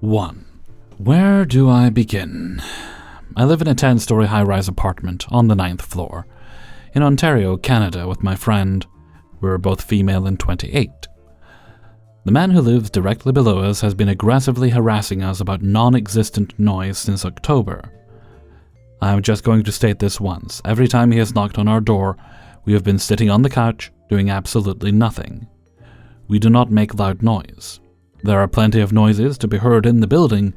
1. Where do I begin? I live in a 10-story high-rise apartment on the 9th floor in Ontario, Canada with my friend. We're both female and 28. The man who lives directly below us has been aggressively harassing us about non-existent noise since October. I'm just going to state this once. Every time he has knocked on our door, we have been sitting on the couch doing absolutely nothing. We do not make loud noise. There are plenty of noises to be heard in the building,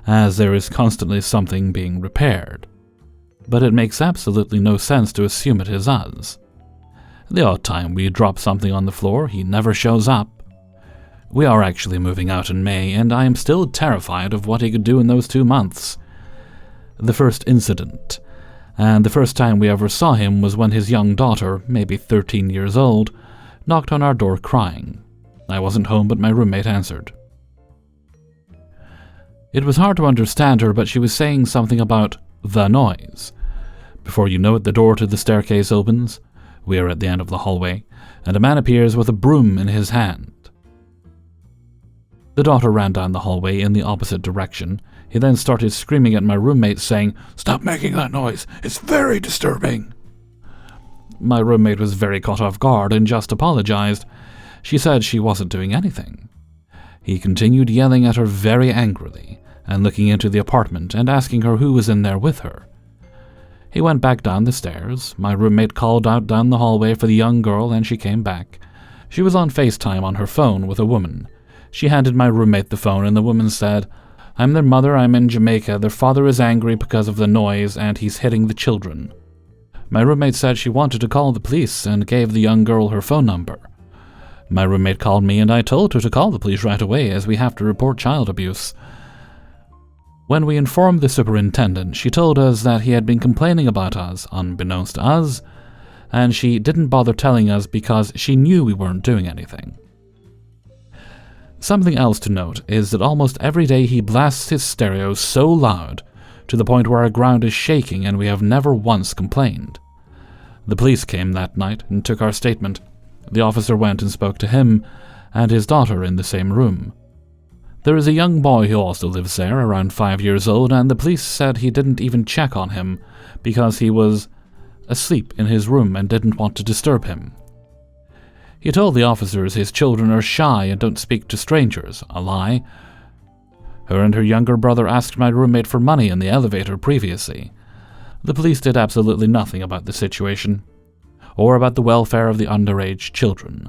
as there is constantly something being repaired. But it makes absolutely no sense to assume it is us. The odd time we drop something on the floor, he never shows up. We are actually moving out in May, and I am still terrified of what he could do in those 2 months. The first incident, and the first time we ever saw him, was when his young daughter, maybe 13 years old, knocked on our door crying. I wasn't home, but my roommate answered. It was hard to understand her, but she was saying something about the noise. Before you know it, the door to the staircase opens. We are at the end of the hallway, and a man appears with a broom in his hand. The daughter ran down the hallway in the opposite direction. He then started screaming at my roommate, saying, "Stop making that noise! It's very disturbing!" My roommate was very caught off guard and just apologized. She said she wasn't doing anything. He continued yelling at her very angrily and looking into the apartment and asking her who was in there with her. He went back down the stairs. My roommate called out down the hallway for the young girl, and she came back. She was on FaceTime on her phone with a woman. She handed my roommate the phone, and the woman said, "I'm their mother, I'm in Jamaica. Their father is angry because of the noise, and he's hitting the children." My roommate said she wanted to call the police and gave the young girl her phone number. My roommate called me, and I told her to call the police right away, as we have to report child abuse. When we informed the superintendent, she told us that he had been complaining about us, unbeknownst to us, and she didn't bother telling us because she knew we weren't doing anything. Something else to note is that almost every day he blasts his stereo so loud, to the point where our ground is shaking, and we have never once complained. The police came that night and took our statement. The officer went and spoke to him and his daughter in the same room. There is a young boy who also lives there, around 5 years old, and the police said he didn't even check on him because he was asleep in his room and didn't want to disturb him. He told the officers his children are shy and don't speak to strangers, a lie. Her and her younger brother asked my roommate for money in the elevator previously. The police did absolutely nothing about the situation, or about the welfare of the underage children.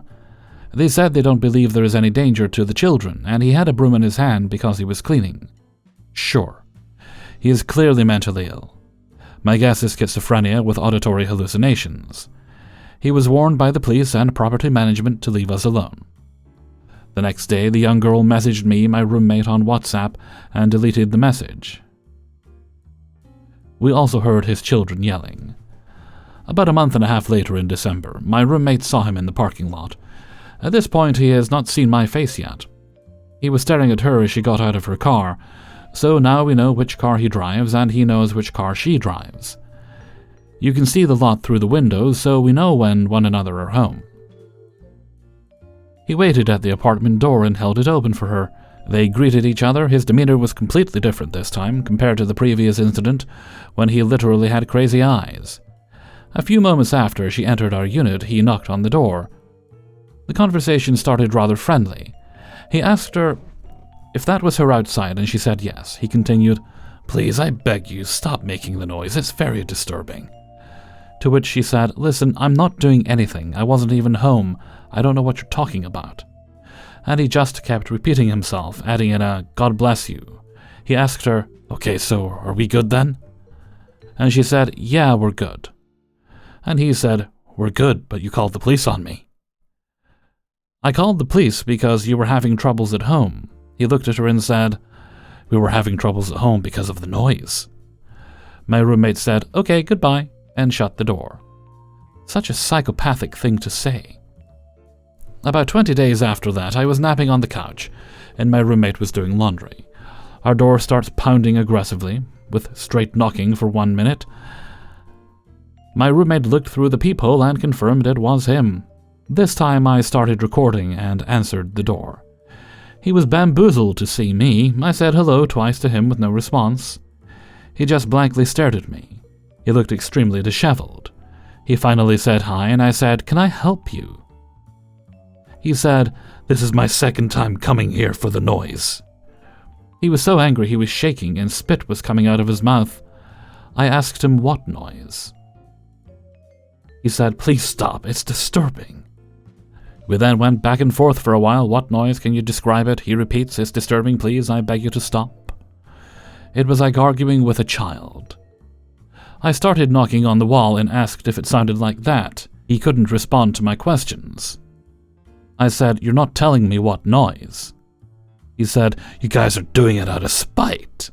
They said they don't believe there is any danger to the children, and he had a broom in his hand because he was cleaning. Sure, he is clearly mentally ill. My guess is schizophrenia with auditory hallucinations. He was warned by the police and property management to leave us alone. The next day, the young girl messaged me, my roommate, on WhatsApp and deleted the message. We also heard his children yelling. About a month and a half later in December, my roommate saw him in the parking lot. At this point, he has not seen my face yet. He was staring at her as she got out of her car, so now we know which car he drives and he knows which car she drives. You can see the lot through the windows, so we know when one another are home. He waited at the apartment door and held it open for her. They greeted each other. His demeanor was completely different this time compared to the previous incident, when he literally had crazy eyes. A few moments after she entered our unit, he knocked on the door. The conversation started rather friendly. He asked her if that was her outside, and she said yes. He continued, "Please, I beg you, stop making the noise. It's very disturbing." To which she said, "Listen, I'm not doing anything. I wasn't even home. I don't know what you're talking about." And he just kept repeating himself, adding in a "God bless you." He asked her, "Okay, so are we good then?" And she said, "Yeah, we're good." And he said, "We're good, but you called the police on me." "I called the police because you were having troubles at home." He looked at her and said, "We were having troubles at home because of the noise." My roommate said, "Okay, goodbye," and shut the door. Such a psychopathic thing to say. About 20 days after that, I was napping on the couch, and my roommate was doing laundry. Our door starts pounding aggressively, with straight knocking for 1 minute. My roommate looked through the peephole and confirmed it was him. This time I started recording and answered the door. He was bamboozled to see me. I said hello twice to him with no response. He just blankly stared at me. He looked extremely disheveled. He finally said hi, and I said, "Can I help you?" He said, "This is my second time coming here for the noise." He was so angry he was shaking and spit was coming out of his mouth. I asked him what noise. He said, "Please stop, it's disturbing." We then went back and forth for a while. "What noise? Can you describe it?" He repeats, "It's disturbing, please, I beg you to stop." It was like arguing with a child. I started knocking on the wall and asked if it sounded like that. He couldn't respond to my questions. I said, "You're not telling me what noise." He said, "You guys are doing it out of spite."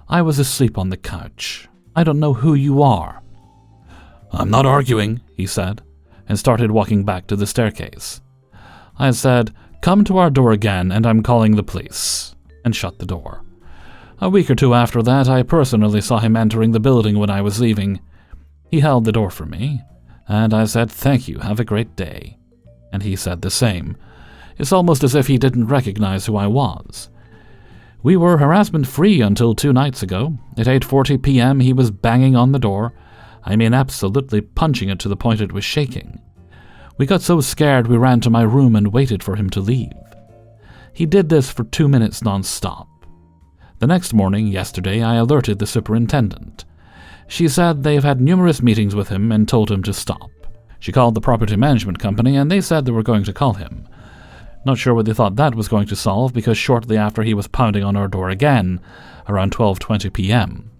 I was asleep on the couch. "I don't know who you are." "I'm not arguing," he said, and started walking back to the staircase. I said, "Come to our door again, and I'm calling the police," and shut the door. A week or two after that, I personally saw him entering the building when I was leaving. He held the door for me, and I said, "Thank you, have a great day." And he said the same. It's almost as if he didn't recognize who I was. We were harassment-free until 2 nights ago. At 8:40 p.m. he was banging on the door. I mean absolutely punching it to the point it was shaking. We got so scared we ran to my room and waited for him to leave. He did this for 2 minutes non-stop. The next morning, yesterday, I alerted the superintendent. She said they've had numerous meetings with him and told him to stop. She called the property management company and they said they were going to call him. Not sure what they thought that was going to solve, because shortly after he was pounding on our door again, around 12:20 p.m.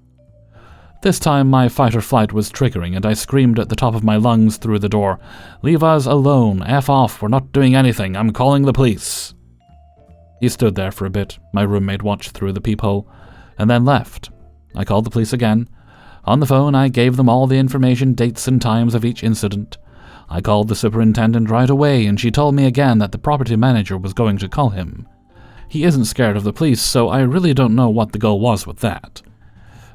This time my fight or flight was triggering and I screamed at the top of my lungs through the door, "Leave us alone, F off, we're not doing anything, I'm calling the police." He stood there for a bit, my roommate watched through the peephole, and then left. I called the police again. On the phone I gave them all the information, dates and times of each incident. I called the superintendent right away and she told me again that the property manager was going to call him. He isn't scared of the police, so I really don't know what the goal was with that.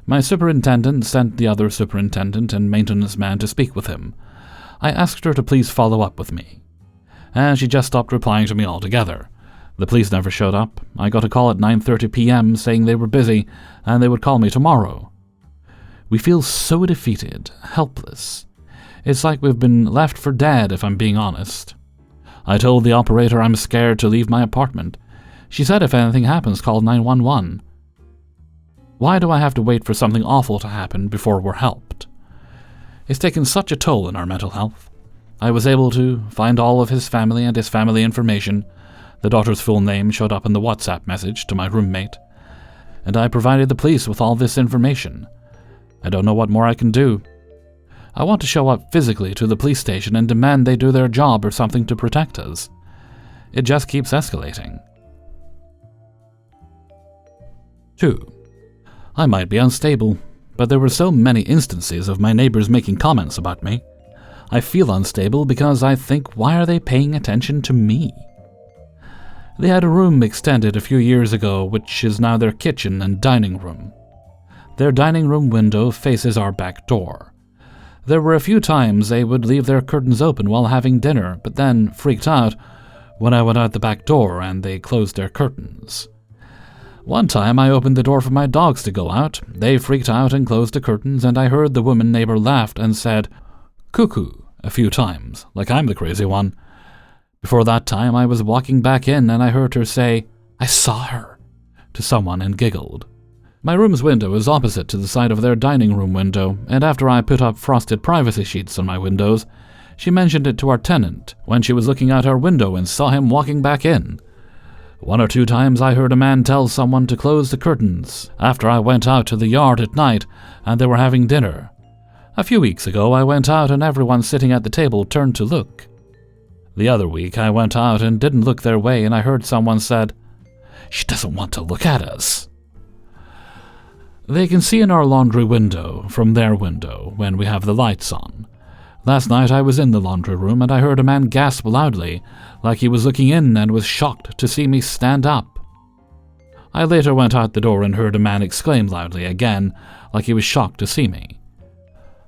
My superintendent sent the other superintendent and maintenance man to speak with him. I asked her to please follow up with me, and she just stopped replying to me altogether. The police never showed up. I got a call at 9:30 p.m. saying they were busy and they would call me tomorrow. We feel so defeated, helpless. It's like we've been left for dead, if I'm being honest. I told the operator I'm scared to leave my apartment. She said if anything happens, call 911. Why do I have to wait for something awful to happen before we're helped? It's taken such a toll on our mental health. I was able to find all of his family and his family information. The daughter's full name showed up in the WhatsApp message to my roommate, and I provided the police with all this information. I don't know what more I can do. I want to show up physically to the police station and demand they do their job or something to protect us. It just keeps escalating. 2. I might be unstable, but there were so many instances of my neighbors making comments about me. I feel unstable because I think, why are they paying attention to me? They had a room extended a few years ago, which is now their kitchen and dining room. Their dining room window faces our back door. There were a few times they would leave their curtains open while having dinner, but then freaked out when I went out the back door and they closed their curtains. One time I opened the door for my dogs to go out. They freaked out and closed the curtains, and I heard the woman neighbor laughed and said, "Cuckoo," a few times, like I'm the crazy one. Before that time, I was walking back in and I heard her say, "I saw her," to someone and giggled. My room's window is opposite to the side of their dining room window, and after I put up frosted privacy sheets on my windows, she mentioned it to our tenant when she was looking out our window and saw him walking back in. 1 or 2 times I heard a man tell someone to close the curtains after I went out to the yard at night and they were having dinner. A few weeks ago I went out and everyone sitting at the table turned to look. The other week I went out and didn't look their way and I heard someone said, "She doesn't want to look at us." They can see in our laundry window from their window when we have the lights on. Last night I was in the laundry room and I heard a man gasp loudly, like he was looking in and was shocked to see me stand up. I later went out the door and heard a man exclaim loudly again, like he was shocked to see me.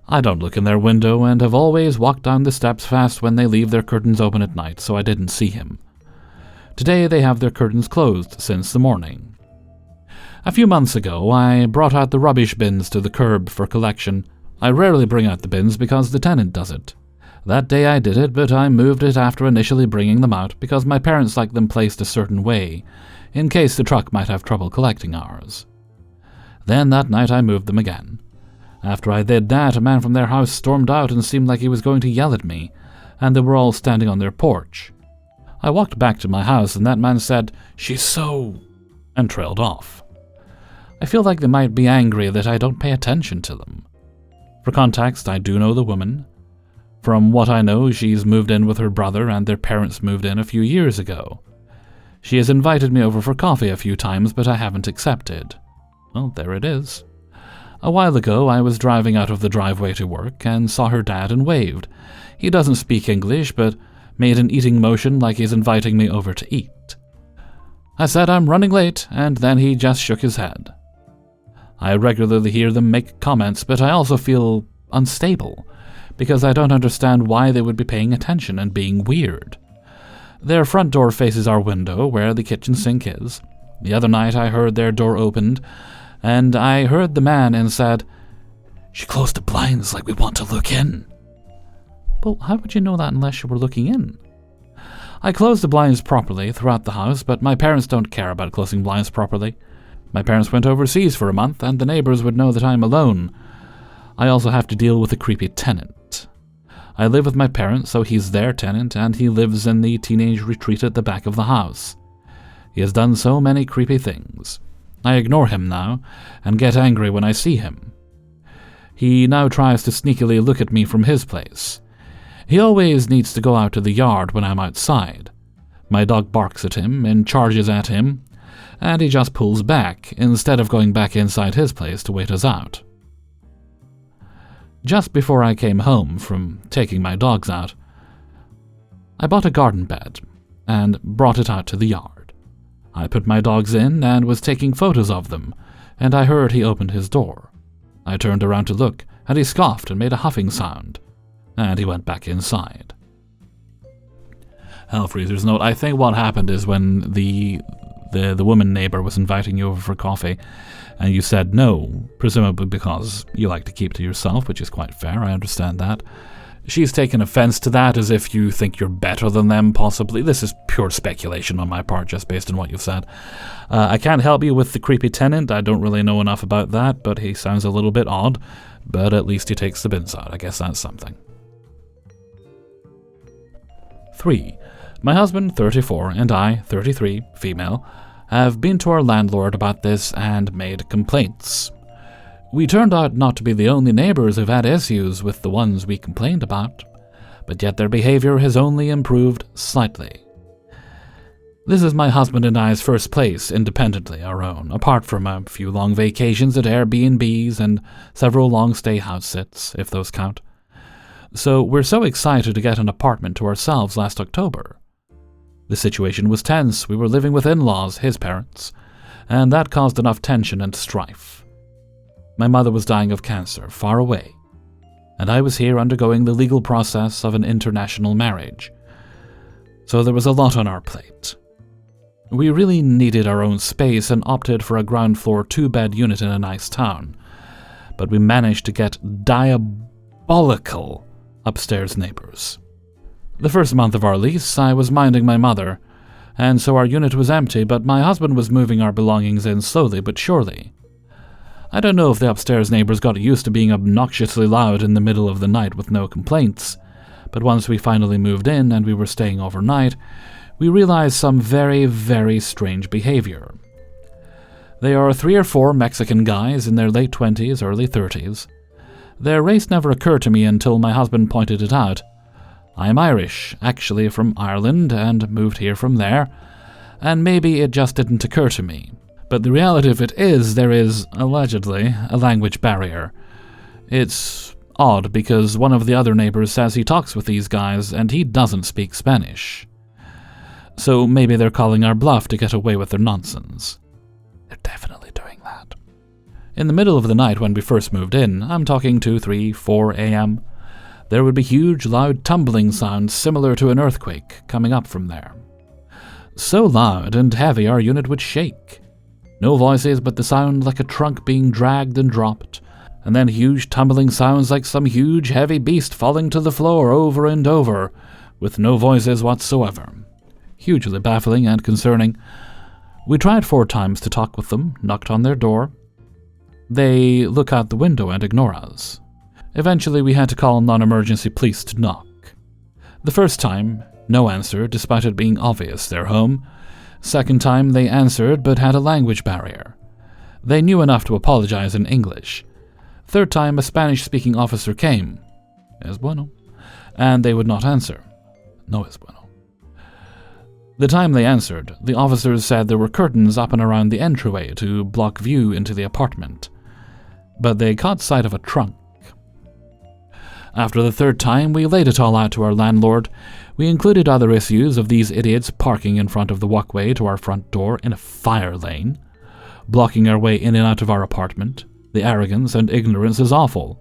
I don't look in their window and have always walked down the steps fast when they leave their curtains open at night, so I didn't see him. Today they have their curtains closed since the morning. A few months ago, I brought out the rubbish bins to the curb for collection. I rarely bring out the bins because the tenant does it. That day I did it, but I moved it after initially bringing them out because my parents like them placed a certain way, in case the truck might have trouble collecting ours. Then that night I moved them again. After I did that, a man from their house stormed out and seemed like he was going to yell at me, and they were all standing on their porch. I walked back to my house and that man said, "She's so..." and trailed off. I feel like they might be angry that I don't pay attention to them. For context, I do know the woman. From what I know, she's moved in with her brother and their parents moved in a few years ago. She has invited me over for coffee a few times, but I haven't accepted. Well, there it is. A while ago, I was driving out of the driveway to work and saw her dad and waved. He doesn't speak English, but made an eating motion like he's inviting me over to eat. I said I'm running late, and then he just shook his head. I regularly hear them make comments, but I also feel unstable, because I don't understand why they would be paying attention and being weird. Their front door faces our window, where the kitchen sink is. The other night I heard their door opened, and I heard the man and said, "She closed the blinds like we want to look in." Well, how would you know that unless you were looking in? I closed the blinds properly throughout the house, but my parents don't care about closing blinds properly. My parents went overseas for a month, and the neighbors would know that I'm alone. I also have to deal with a creepy tenant. I live with my parents, so he's their tenant, and he lives in the teenage retreat at the back of the house. He has done so many creepy things. I ignore him now, and get angry when I see him. He now tries to sneakily look at me from his place. He always needs to go out to the yard when I'm outside. My dog barks at him and charges at him, and he just pulls back instead of going back inside his place to wait us out. Just before I came home from taking my dogs out, I bought a garden bed and brought it out to the yard. I put my dogs in and was taking photos of them, and I heard he opened his door. I turned around to look, and he scoffed and made a huffing sound, and he went back inside. Hellfreezer's note, I think what happened is when the woman neighbor was inviting you over for coffee, and you said no, presumably because you like to keep to yourself, which is quite fair, I understand that. She's taken offense to that as if you think you're better than them, possibly. This is pure speculation on my part, just based on what you've said. I can't help you with the creepy tenant. I don't really know enough about that, but he sounds a little bit odd. But at least he takes the bins out. I guess that's something. 3. My husband, 34, and I, 33, female, have been to our landlord about this and made complaints. We turned out not to be the only neighbors who've had issues with the ones we complained about, but yet their behavior has only improved slightly. This is my husband and I's first place independently our own, apart from a few long vacations at Airbnbs and several long-stay house-sits, if those count. So we're so excited to get an apartment to ourselves last October. The situation was tense. We were living with in-laws, his parents, and that caused enough tension and strife. My mother was dying of cancer, far away, and I was here undergoing the legal process of an international marriage. So there was a lot on our plate. We really needed our own space and opted for a ground floor 2-bed unit in a nice town, but we managed to get diabolical upstairs neighbors. The first month of our lease, I was minding my mother, and so our unit was empty, but my husband was moving our belongings in slowly but surely. I don't know if the upstairs neighbors got used to being obnoxiously loud in the middle of the night with no complaints, but once we finally moved in and we were staying overnight, we realized some very, very strange behavior. They are 3 or 4 Mexican guys in their late 20s, early 30s. Their race never occurred to me until my husband pointed it out. I am Irish, actually from Ireland, and moved here from there, and maybe it just didn't occur to me. But the reality of it is there is, allegedly, a language barrier. It's odd because one of the other neighbors says he talks with these guys and he doesn't speak Spanish. So maybe they're calling our bluff to get away with their nonsense. They're definitely doing that. In the middle of the night when we first moved in, I'm talking 2, 3, 4 a.m., there would be huge, loud tumbling sounds similar to an earthquake coming up from there. So loud and heavy our unit would shake. No voices, but the sound like a trunk being dragged and dropped, and then huge tumbling sounds like some huge heavy beast falling to the floor over and over, with no voices whatsoever. Hugely baffling and concerning. We tried 4 times to talk with them, knocked on their door. They look out the window and ignore us. Eventually we had to call non-emergency police to knock. The first time, no answer, despite it being obvious their home. Second time they answered but had a language barrier. They knew enough to apologize in English. Third time a Spanish-speaking officer came. Es bueno. And they would not answer. No es bueno. The time they answered, the officers said there were curtains up and around the entryway to block view into the apartment. But they caught sight of a trunk. After the third time, we laid it all out to our landlord. We included other issues of these idiots parking in front of the walkway to our front door in a fire lane, blocking our way in and out of our apartment. The arrogance and ignorance is awful.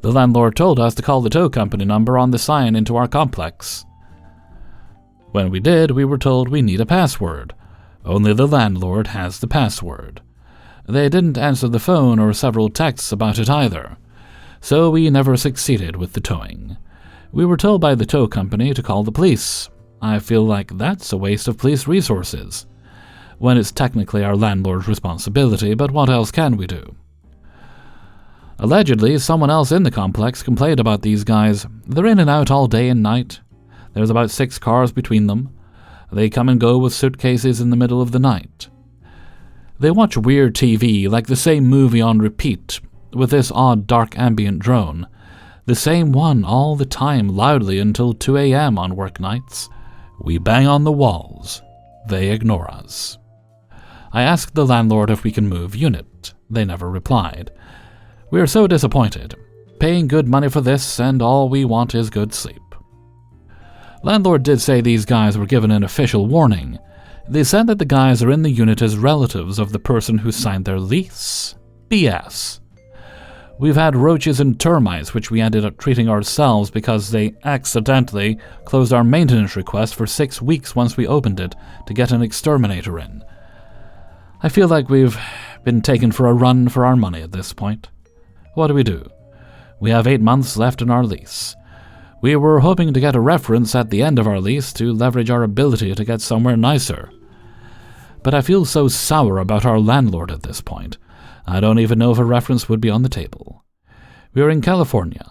The landlord told us to call the tow company number on the sign into our complex. When we did, we were told we need a password. Only the landlord has the password. They didn't answer the phone or several texts about it either, so we never succeeded with the towing. We were told by the tow company to call the police. I feel like that's a waste of police resources, when it's technically our landlord's responsibility, but what else can we do? Allegedly, someone else in the complex complained about these guys. They're in and out all day and night. There's about 6 cars between them. They come and go with suitcases in the middle of the night. They watch weird TV, like the same movie on repeat, with this odd dark ambient drone. The same one all the time, loudly until 2 a.m. on work nights. We bang on the walls. They ignore us. I asked the landlord if we can move unit. They never replied. We are so disappointed. Paying good money for this, and all we want is good sleep. Landlord did say these guys were given an official warning. They said that the guys are in the unit as relatives of the person who signed their lease. BS. We've had roaches and termites, which we ended up treating ourselves because they accidentally closed our maintenance request for 6 weeks once we opened it to get an exterminator in. I feel like we've been taken for a run for our money at this point. What do? We have 8 months left in our lease. We were hoping to get a reference at the end of our lease to leverage our ability to get somewhere nicer. But I feel so sour about our landlord at this point. I don't even know if a reference would be on the table. We are in California.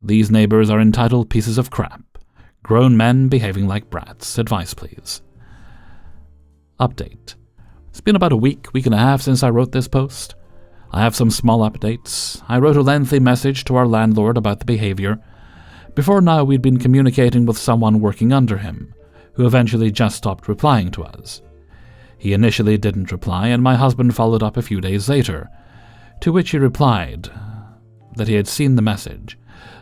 These neighbors are entitled pieces of crap. Grown men behaving like brats. Advice, please. Update. It's been about a week and a half since I wrote this post. I have some small updates. I wrote a lengthy message to our landlord about the behavior. Before now, we'd been communicating with someone working under him, who eventually just stopped replying to us. He initially didn't reply, and my husband followed up a few days later, to which he replied that he had seen the message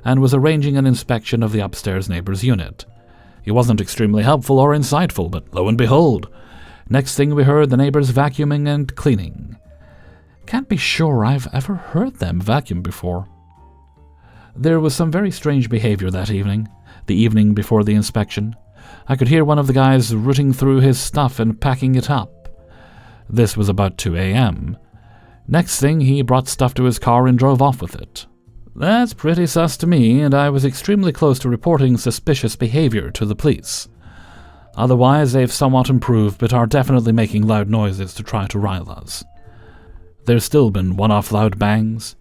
and was arranging an inspection of the upstairs neighbor's unit. He wasn't extremely helpful or insightful, but lo and behold, next thing we heard the neighbors vacuuming and cleaning. Can't be sure I've ever heard them vacuum before. There was some very strange behavior that evening, the evening before the inspection. I could hear one of the guys rooting through his stuff and packing it up. This was about 2 a.m. Next thing, he brought stuff to his car and drove off with it. That's pretty sus to me, and I was extremely close to reporting suspicious behavior to the police. Otherwise, they've somewhat improved, but are definitely making loud noises to try to rile us. There's still been one-off loud bangs.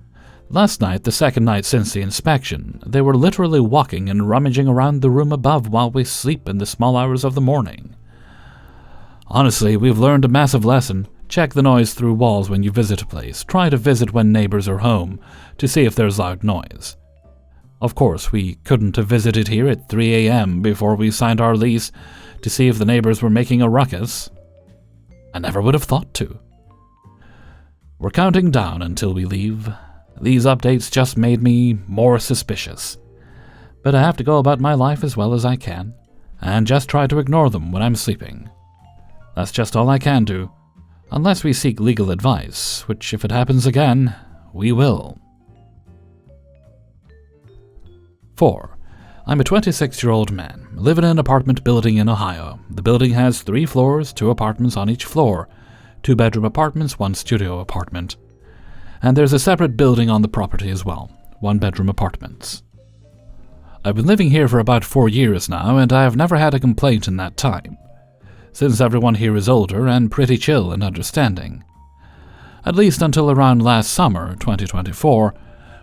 Last night, the second night since the inspection, they were literally walking and rummaging around the room above while we sleep in the small hours of the morning. Honestly, we've learned a massive lesson. Check the noise through walls when you visit a place. Try to visit when neighbors are home to see if there's loud noise. Of course, we couldn't have visited here at 3 a.m. before we signed our lease to see if the neighbors were making a ruckus. I never would have thought to. We're counting down until we leave. These updates just made me more suspicious. But I have to go about my life as well as I can, and just try to ignore them when I'm sleeping. That's just all I can do, unless we seek legal advice, which if it happens again, we will. 4. I'm a 26-year-old man, living in an apartment building in Ohio. The building has 3 floors, 2 apartments on each floor, 2-bedroom apartments, 1 studio apartment. And there's a separate building on the property as well, 1-bedroom apartments. I've been living here for about 4 years now, and I have never had a complaint in that time, since everyone here is older and pretty chill and understanding. At least until around last summer, 2024,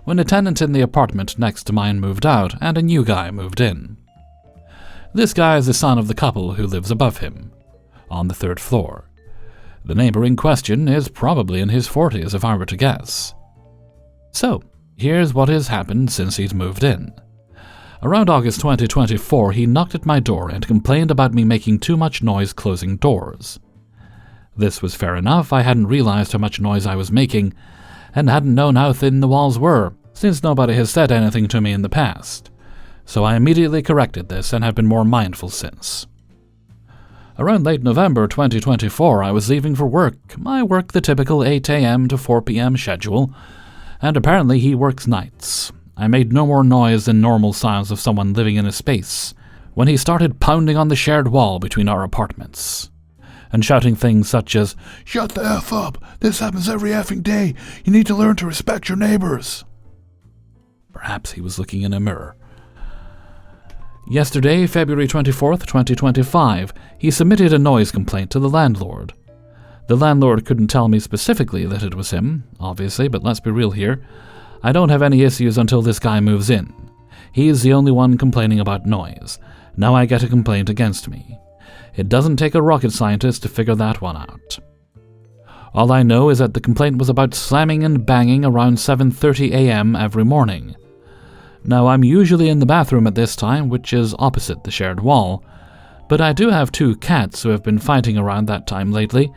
when a tenant in the apartment next to mine moved out and a new guy moved in. This guy is the son of the couple who lives above him, on the 3rd floor. The neighbor in question is probably in his 40s if I were to guess. So, here's what has happened since he's moved in. Around August 2024, he knocked at my door and complained about me making too much noise closing doors. This was fair enough. I hadn't realized how much noise I was making, and hadn't known how thin the walls were, since nobody has said anything to me in the past. So I immediately corrected this and have been more mindful since. Around late November 2024, I was leaving for work. I work the typical 8 a.m. to 4 p.m. schedule, and apparently he works nights. I made no more noise than normal sounds of someone living in a space, when he started pounding on the shared wall between our apartments, and shouting things such as, "Shut the F up! This happens every effing day! You need to learn to respect your neighbors!" Perhaps he was looking in a mirror. Yesterday, February 24th, 2025, he submitted a noise complaint to the landlord. The landlord couldn't tell me specifically that it was him, obviously, but let's be real here. I don't have any issues until this guy moves in. He is the only one complaining about noise. Now I get a complaint against me. It doesn't take a rocket scientist to figure that one out. All I know is that the complaint was about slamming and banging around 7:30 a.m. every morning. Now, I'm usually in the bathroom at this time, which is opposite the shared wall, but I do have 2 cats who have been fighting around that time lately,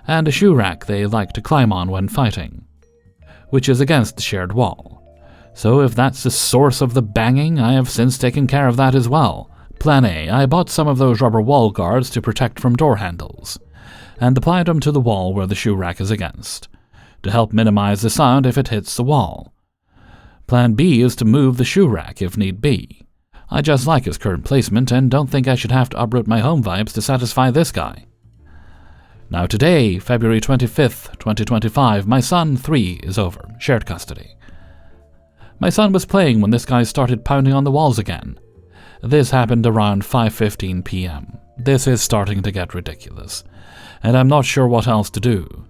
and a shoe rack they like to climb on when fighting, which is against the shared wall. So if that's the source of the banging, I have since taken care of that as well. Plan A, I bought some of those rubber wall guards to protect from door handles, and applied them to the wall where the shoe rack is against, to help minimize the sound if it hits the wall. Plan B is to move the shoe rack if need be. I just like his current placement and don't think I should have to uproot my home vibes to satisfy this guy. Now today, February 25th, 2025, my son, 3, is over, shared custody. My son was playing when this guy started pounding on the walls again. This happened around 5:15 p.m. This is starting to get ridiculous, and I'm not sure what else to do.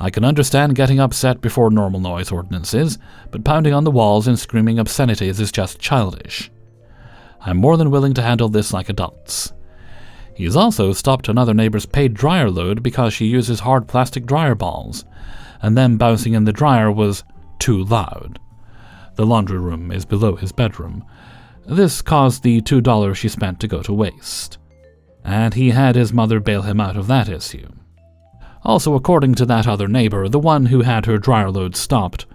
I can understand getting upset before normal noise ordinances, but pounding on the walls and screaming obscenities is just childish. I'm more than willing to handle this like adults. He's also stopped another neighbor's paid dryer load because she uses hard plastic dryer balls, and them bouncing in the dryer was too loud. The laundry room is below his bedroom. This caused the $2 she spent to go to waste, and he had his mother bail him out of that issue. Also, according to that other neighbor, the one who had her dryer load stopped,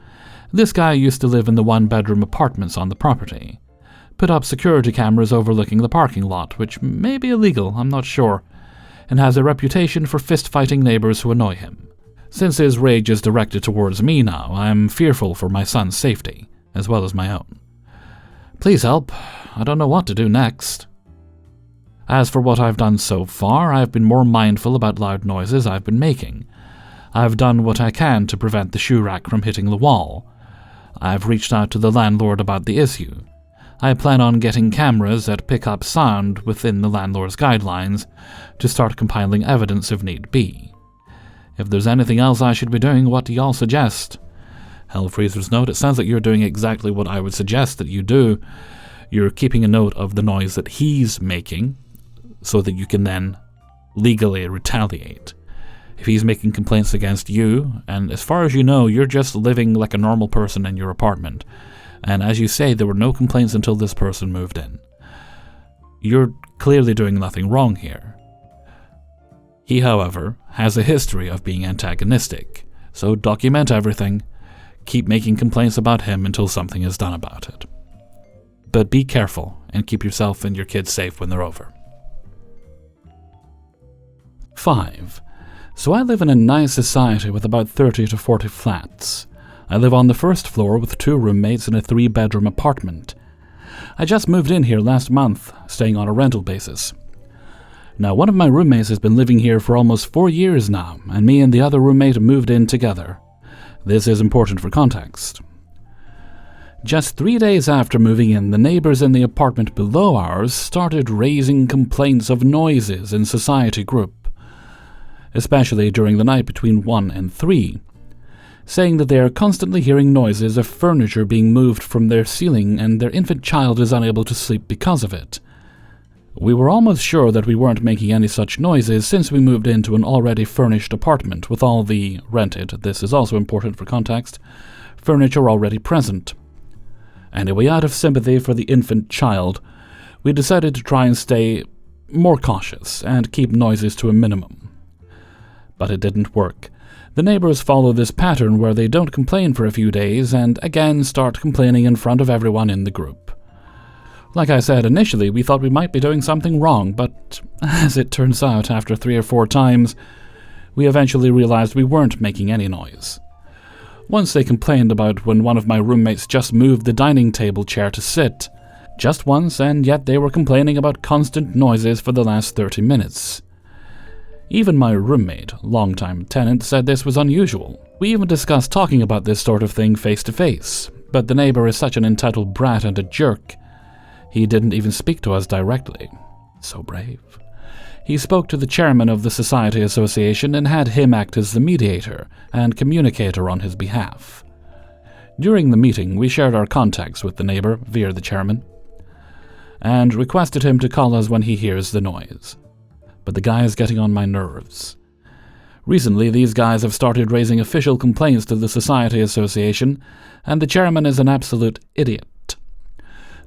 this guy used to live in the 1-bedroom apartments on the property. Put up security cameras overlooking the parking lot, which may be illegal, I'm not sure, and has a reputation for fist-fighting neighbors who annoy him. Since his rage is directed towards me now, I'm fearful for my son's safety, as well as my own. Please help. I don't know what to do next. As for what I've done so far, I've been more mindful about loud noises I've been making. I've done what I can to prevent the shoe rack from hitting the wall. I've reached out to the landlord about the issue. I plan on getting cameras that pick up sound within the landlord's guidelines to start compiling evidence if need be. If there's anything else I should be doing, what do y'all suggest? Hellfreezer's note, it sounds like you're doing exactly what I would suggest that you do. You're keeping a note of the noise that he's making, so that you can then legally retaliate. If he's making complaints against you, and as far as you know, you're just living like a normal person in your apartment, and as you say, there were no complaints until this person moved in. You're clearly doing nothing wrong here. He, however, has a history of being antagonistic, so document everything, keep making complaints about him until something is done about it. But be careful, and keep yourself and your kids safe when they're over. 5. So I live in a nice society with about 30 to 40 flats. I live on the 1st floor with 2 roommates in a 3-bedroom apartment. I just moved in here last month, staying on a rental basis. Now, one of my roommates has been living here for almost 4 years now, and me and the other roommate moved in together. This is important for context. Just 3 days after moving in, the neighbors in the apartment below ours started raising complaints of noises in society group, especially during the night between 1 and 3, saying that they are constantly hearing noises of furniture being moved from their ceiling and their infant child is unable to sleep because of it. We were almost sure that we weren't making any such noises since we moved into an already furnished apartment with all the rented, this is also important for context, furniture already present. Anyway, out of sympathy for the infant child, we decided to try and stay more cautious and keep noises to a minimum. But it didn't work. The neighbors follow this pattern where they don't complain for a few days and again start complaining in front of everyone in the group. Like I said, initially we thought we might be doing something wrong, but as it turns out, after 3 or 4 times, we eventually realized we weren't making any noise. Once they complained about when one of my roommates just moved the dining table chair to sit. Just once, and yet they were complaining about constant noises for the last 30 minutes. Even my roommate, longtime tenant, said this was unusual. We even discussed talking about this sort of thing face to face, but the neighbor is such an entitled brat and a jerk. He didn't even speak to us directly. So brave. He spoke to the chairman of the Society Association and had him act as the mediator and communicator on his behalf. During the meeting, we shared our contacts with the neighbor via the chairman and requested him to call us when he hears the noise. But the guy is getting on my nerves. Recently, these guys have started raising official complaints to the Society Association, and the chairman is an absolute idiot.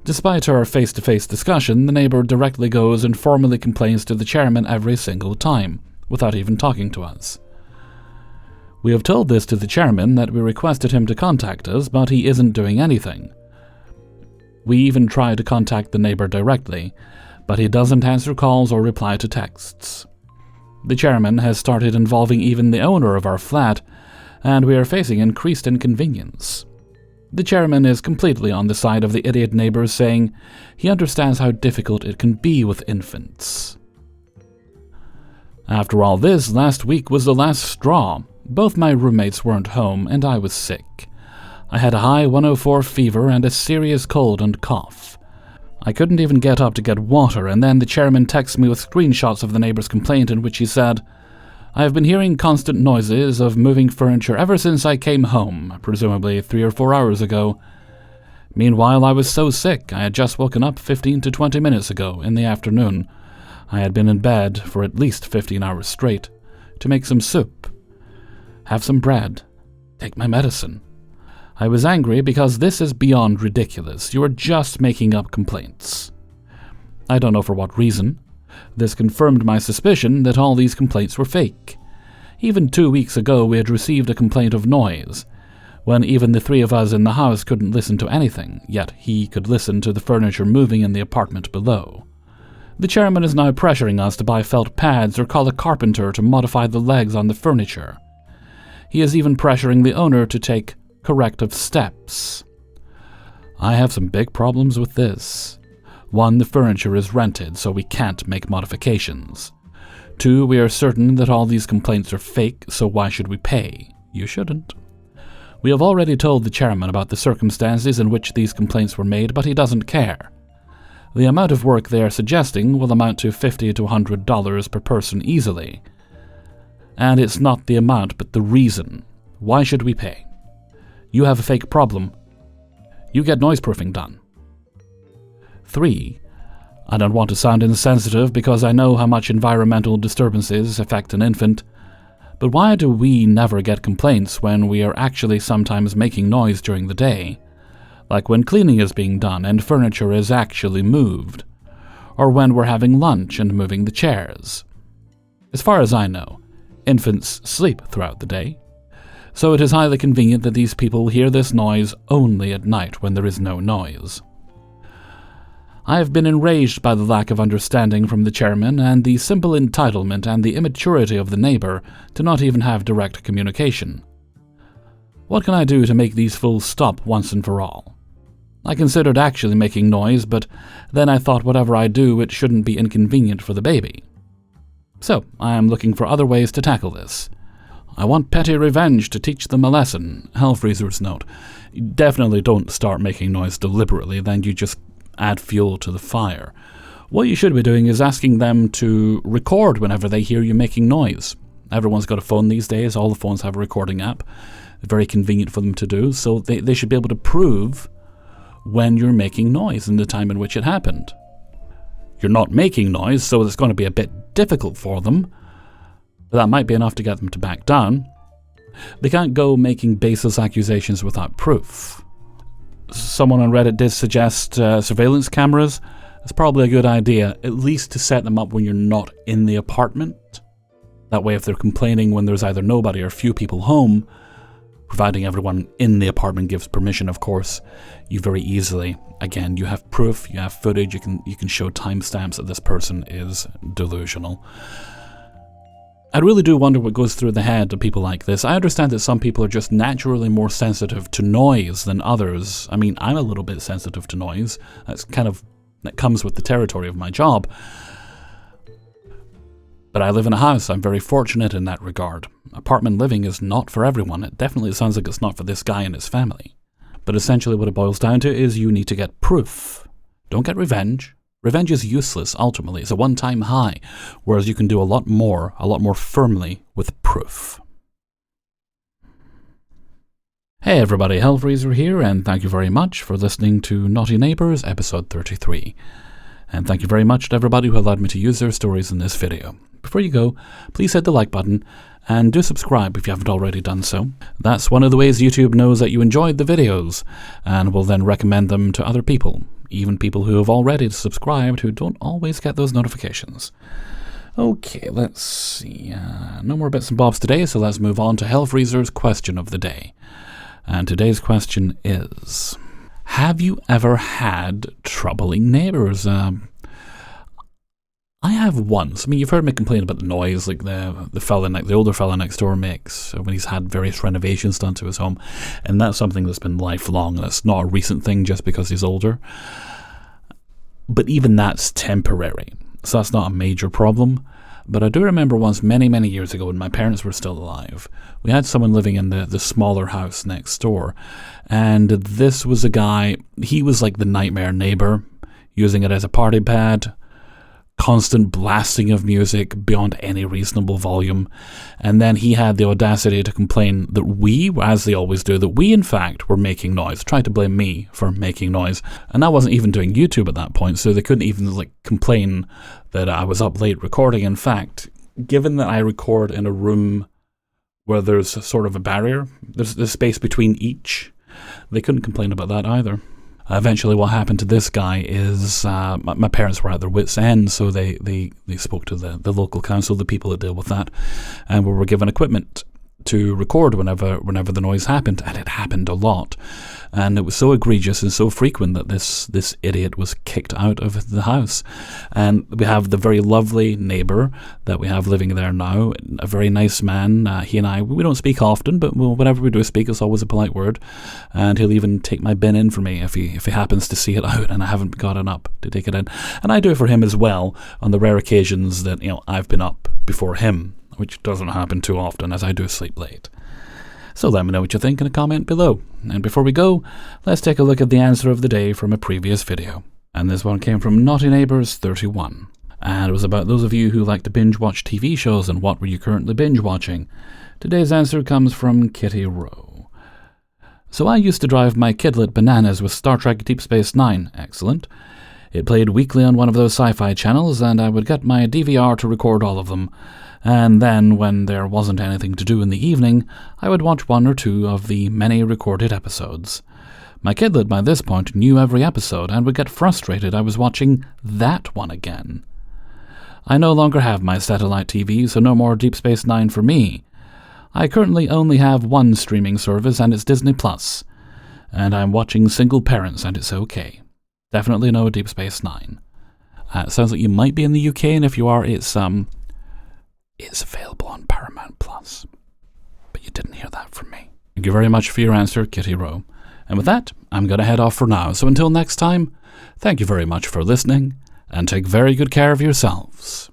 Despite our face-to-face discussion, the neighbor directly goes and formally complains to the chairman every single time, without even talking to us. We have told this to the chairman that we requested him to contact us, but he isn't doing anything. We even try to contact the neighbor directly, but he doesn't answer calls or reply to texts. The chairman has started involving even the owner of our flat, and we are facing increased inconvenience. The chairman is completely on the side of the idiot neighbors, saying he understands how difficult it can be with infants. After all this, last week was the last straw. Both my roommates weren't home, and I was sick. I had a high 104 fever and a serious cold and cough. I couldn't even get up to get water, and then the chairman texted me with screenshots of the neighbor's complaint in which he said, "I have been hearing constant noises of moving furniture ever since I came home, presumably 3 or 4 hours ago. Meanwhile, I was so sick, I had just woken up 15 to 20 minutes ago in the afternoon. I had been in bed for at least 15 hours straight, to make some soup, have some bread, take my medicine. I was angry because this is beyond ridiculous. You are just making up complaints." I don't know for what reason. This confirmed my suspicion that all these complaints were fake. Even 2 weeks ago we had received a complaint of noise, when even the 3 of us in the house couldn't listen to anything, yet he could listen to the furniture moving in the apartment below. The chairman is now pressuring us to buy felt pads or call a carpenter to modify the legs on the furniture. He is even pressuring the owner to take corrective steps. I have some big problems with this. 1, the furniture is rented, so we can't make modifications. 2, we are certain that all these complaints are fake, so why should we pay? You shouldn't. We have already told the chairman about the circumstances in which these complaints were made, but he doesn't care. The amount of work they are suggesting will amount to $50 to $100 per person easily. And it's not the amount, but the reason. Why should we pay? You have a fake problem. You get noiseproofing done. 3. I don't want to sound insensitive because I know how much environmental disturbances affect an infant, but why do we never get complaints when we are actually sometimes making noise during the day? Like when cleaning is being done and furniture is actually moved, or when we're having lunch and moving the chairs. As far as I know, infants sleep throughout the day, so it is highly convenient that these people hear this noise only at night when there is no noise. I have been enraged by the lack of understanding from the chairman and the simple entitlement and the immaturity of the neighbor to not even have direct communication. What can I do to make these fools stop once and for all? I considered actually making noise, but then I thought whatever I do, it shouldn't be inconvenient for the baby. So, I am looking for other ways to tackle this. I want petty revenge to teach them a lesson. Hellfreezer's note. Definitely don't start making noise deliberately, then you just add fuel to the fire. What you should be doing is asking them to record whenever they hear you making noise. Everyone's got a phone these days, all the phones have a recording app. Very convenient for them to do, so they should be able to prove when you're making noise and the time in which it happened. You're not making noise, so it's going to be a bit difficult for them, but that might be enough to get them to back down. They can't go making baseless accusations without proof. Someone on Reddit did suggest surveillance cameras. It's probably a good idea, at least to set them up when you're not in the apartment. That way, if they're complaining when there's either nobody or few people home, providing everyone in the apartment gives permission, of course, you very easily, again, you have proof, you have footage, you can show timestamps that this person is delusional. I really do wonder what goes through the head of people like this. I understand that some people are just naturally more sensitive to noise than others. I mean, I'm a little bit sensitive to noise. That comes with the territory of my job. But I live in a house. I'm very fortunate in that regard. Apartment living is not for everyone. It definitely sounds like it's not for this guy and his family. But essentially what it boils down to is you need to get proof. Don't get revenge. Revenge is useless, ultimately. It's a one-time high, whereas you can do a lot more firmly with proof. Hey everybody, Hellfreezer here, and thank you very much for listening to Naughty Neighbours, episode 33. And thank you very much to everybody who allowed me to use their stories in this video. Before you go, please hit the like button, and do subscribe if you haven't already done so. That's one of the ways YouTube knows that you enjoyed the videos, and will then recommend them to other people, even people who have already subscribed who don't always get those notifications. Okay, let's see. No more bits and bobs today, so let's move on to Hellfreezer's question of the day. And today's question is, have you ever had troubling neighbours? I have once. I mean, you've heard me complain about the noise, like the older fella next door makes when he's had various renovations done to his home, and that's something that's been lifelong. That's not a recent thing just because he's older. But even that's temporary, so that's not a major problem. But I do remember once, many, many years ago, when my parents were still alive, we had someone living in the smaller house next door, and this was a guy. He was like the nightmare neighbour, using it as a party pad. Constant blasting of music beyond any reasonable volume, and then he had the audacity to complain that we, as they always do, that we in fact were making noise, tried to blame me for making noise, and I wasn't even doing YouTube at that point, so they couldn't even complain that I was up late recording. In fact, given that I record in a room where there's sort of a barrier, there's space between each, they couldn't complain about that either. Eventually what happened to this guy is my parents were at their wits' end, so they spoke to the local council, the people that deal with that, and we were given equipment to record whenever the noise happened, and it happened a lot. And it was so egregious and so frequent that this idiot was kicked out of the house. And we have the very lovely neighbour that we have living there now, a very nice man. He and I, we don't speak often, but whenever we do speak, it's always a polite word. And he'll even take my bin in for me if he happens to see it out and I haven't gotten up to take it in. And I do it for him as well on the rare occasions that I've been up before him, which doesn't happen too often as I do sleep late. So let me know what you think in a comment below. And before we go, let's take a look at the answer of the day from a previous video. And this one came from Naughty Neighbours 31. And it was about those of you who like to binge watch TV shows and what were you currently binge watching. Today's answer comes from Kitty Rowe. So I used to drive my kidlet bananas with Star Trek Deep Space Nine. Excellent. It played weekly on one of those sci-fi channels, and I would get my DVR to record all of them. And then, when there wasn't anything to do in the evening, I would watch one or two of the many recorded episodes. My kidlet by this point knew every episode and would get frustrated I was watching that one again. I no longer have my satellite TV, so no more Deep Space Nine for me. I currently only have one streaming service, and it's Disney+. And I'm watching Single Parents, and it's okay. Definitely no Deep Space Nine. It sounds like you might be in the UK, and if you are, it's available on Paramount+. But you didn't hear that from me. Thank you very much for your answer, Kitty Rowe. And with that, I'm going to head off for now. So until next time, thank you very much for listening, and take very good care of yourselves.